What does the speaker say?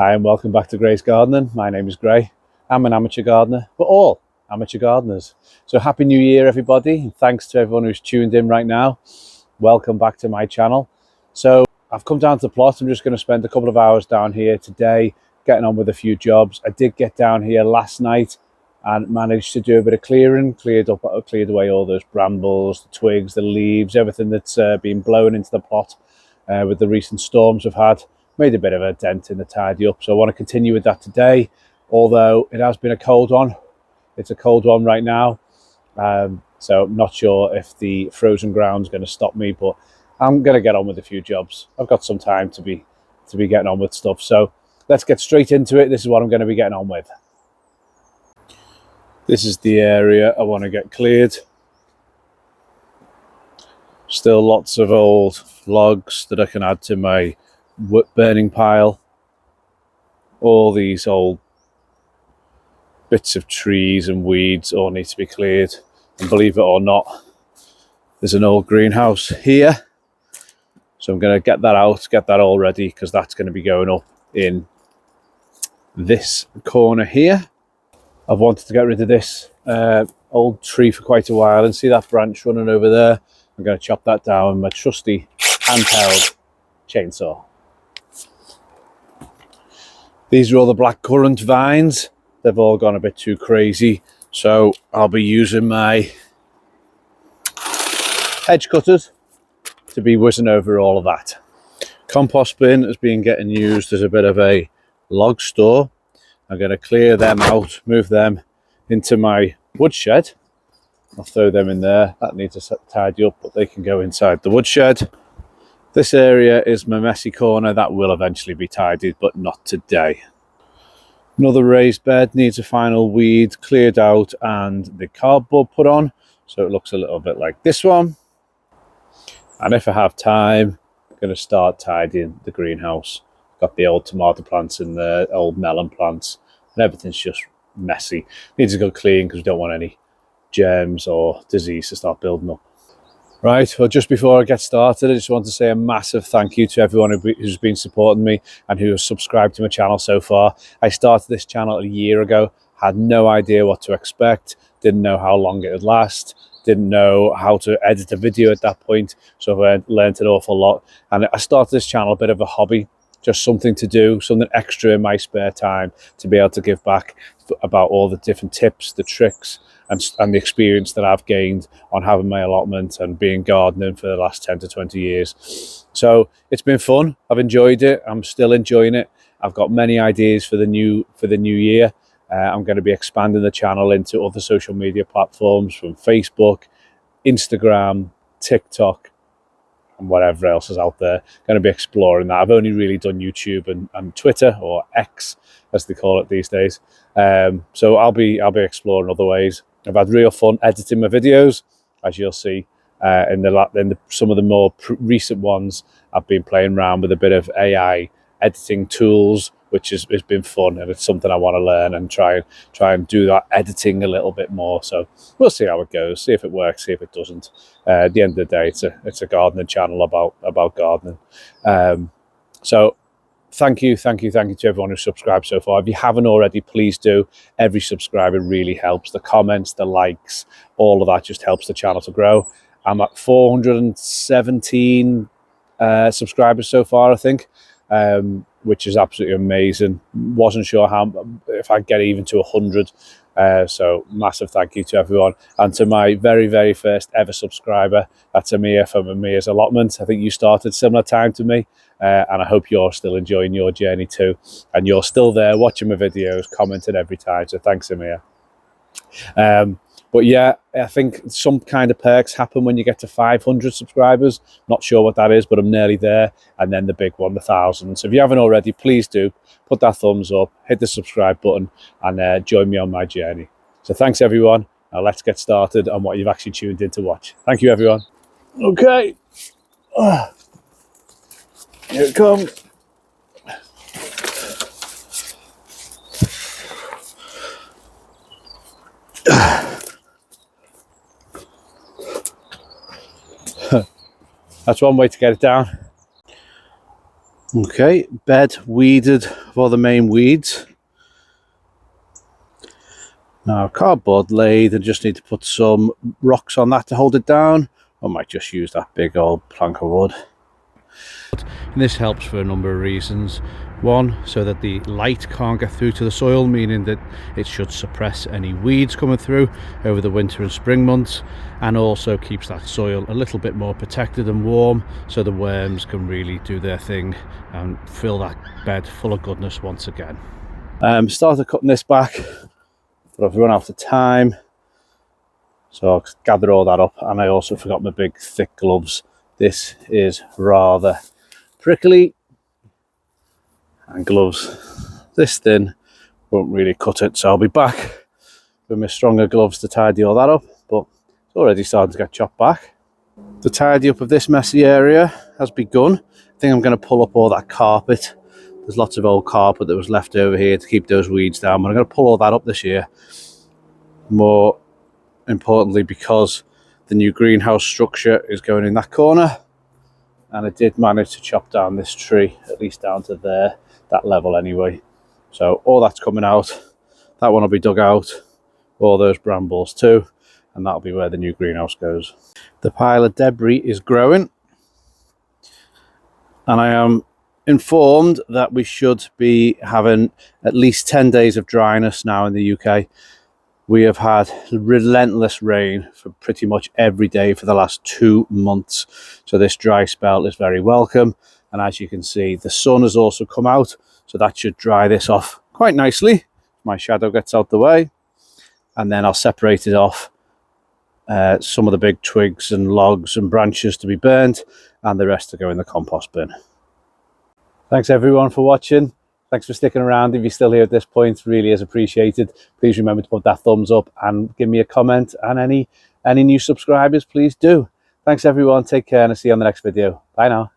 Hi and welcome back to Gray's Gardening. My name is Gray. I'm an amateur gardener. We're all amateur gardeners. So happy new year everybody, and thanks to everyone who's tuned in right now. Welcome back to my channel. So I've come down to the plot. I'm just going to spend a couple of hours down here today getting on with a few jobs. I did get down here last night and managed to do a bit of clearing, cleared away all those brambles, the twigs, the leaves, everything that's been blown into the plot with the recent storms we've had. Made a bit of a dent in the tidy up, so I want to continue with that today, although it has been a cold one. It's a cold one right now, so I'm not sure if the frozen ground's going to stop me, but I'm going to get on with a few jobs. I've got some time to be getting on with stuff, so let's get straight into it. This is what I'm going to be getting on with. This is the area I want to get cleared. Still lots of old logs that I can add to my wood burning pile. All these old bits of trees and weeds all need to be cleared, and believe it or not, there's an old greenhouse here, so I'm going to get that out, get that all ready, because that's going to be going up in this corner here. I've wanted to get rid of this old tree for quite a while, and see that branch running over there. I'm going to chop that down with my trusty handheld chainsaw. These are all the blackcurrant vines. They've all gone a bit too crazy, so I'll be using my hedge cutters to be whizzing over all of that. Compost bin has been getting used as a bit of a log store. I'm going to clear them out, move them into my woodshed. I'll throw them in there. That needs to tidy up, but they can go inside the woodshed. This area is my messy corner. That will eventually be tidied, but not today. Another raised bed needs a final weed cleared out and the cardboard put on, so it looks a little bit like this one. And if I have time, I'm going to start tidying the greenhouse. Got the old tomato plants and the old melon plants, and everything's just messy. Needs to go clean because we don't want any germs or disease to start building up. Right, well, just before I get started, I just want to say a massive thank you to everyone who's been supporting me and who has subscribed to my channel so far. I started this channel a year ago, had no idea what to expect, didn't know how long it would last, didn't know how to edit a video at that point, so I learned an awful lot. And I started this channel a bit of a hobby, just something to do, something extra in my spare time to be able to give back about all the different tips, the tricks, and the experience that I've gained on having my allotment and being gardening for the last 10 to 20 years. So it's been fun. I've enjoyed it. I'm still enjoying it. I've got many ideas for the new year. I'm going to be expanding the channel into other social media platforms, from Facebook, Instagram, TikTok, and whatever else is out there. Going to be exploring that. I've only really done YouTube and Twitter, or X as they call it these days. So I'll be exploring other ways. I've had real fun editing my videos, as you'll see in some of the more recent ones. I've been playing around with a bit of AI editing tools, which has been fun, and it's something I want to learn and try and do that editing a little bit more. So we'll see how it goes, see if it works, see if it doesn't. At the end of the day, it's a gardening channel about gardening. So thank you to everyone who subscribed so far. If you haven't already, please do. Every subscriber really helps. The comments, the likes, all of that just helps the channel to grow. I'm at 417 subscribers so far, I think, which is absolutely amazing. Wasn't sure if I'd get even to 100. So massive thank you to everyone, and to my very, very first ever subscriber. That's Amir from Amir's Allotment. I think you started similar time to me, and I hope you're still enjoying your journey too, and you're still there watching my videos, commenting every time, so thanks, Amir. But yeah, I think some kind of perks happen when you get to 500 subscribers. Not sure what that is, but I'm nearly there. And then the big one, the 1,000. So if you haven't already, please do put that thumbs up, hit the subscribe button, and join me on my journey. So thanks, everyone. Now let's get started on what you've actually tuned in to watch. Thank you, everyone. Okay. Here it comes. That's one way to get it down. Okay, bed weeded of all the main weeds. Now cardboard laid, and just need to put some rocks on that to hold it down. I might just use that big old plank of wood. And this helps for a number of reasons. One, so that the light can't get through to the soil, meaning that it should suppress any weeds coming through over the winter and spring months, and also keeps that soil a little bit more protected and warm, so the worms can really do their thing and fill that bed full of goodness once again. Started cutting this back, but I've run out of time, so I'll gather all that up. And I also forgot my big thick gloves. This is rather prickly, and gloves this thin won't really cut it, so I'll be back with my stronger gloves to tidy all that up, but it's already starting to get chopped back. The tidy up of this messy area has begun. I think I'm going to pull up all that carpet. There's lots of old carpet that was left over here to keep those weeds down, but I'm going to pull all that up this year. More importantly, because the new greenhouse structure is going in that corner, and I did manage to chop down this tree, at least down to there, that level anyway. So all that's coming out. That one will be dug out, all those brambles too, and that'll be where the new greenhouse goes. The pile of debris is growing, and I am informed that we should be having at least 10 days of dryness now in the UK. We have had relentless rain for pretty much every day for the last 2 months. So this dry spell is very welcome. And as you can see, the sun has also come out. So that should dry this off quite nicely. My shadow gets out the way. And then I'll separate it off. Some of the big twigs and logs and branches to be burnt, and the rest to go in the compost bin. Thanks everyone for watching. Thanks for sticking around. If you're still here at this point, really is appreciated. Please remember to put that thumbs up and give me a comment, and any new subscribers, please do. Thanks everyone, take care, and I'll see you on the next video. Bye now.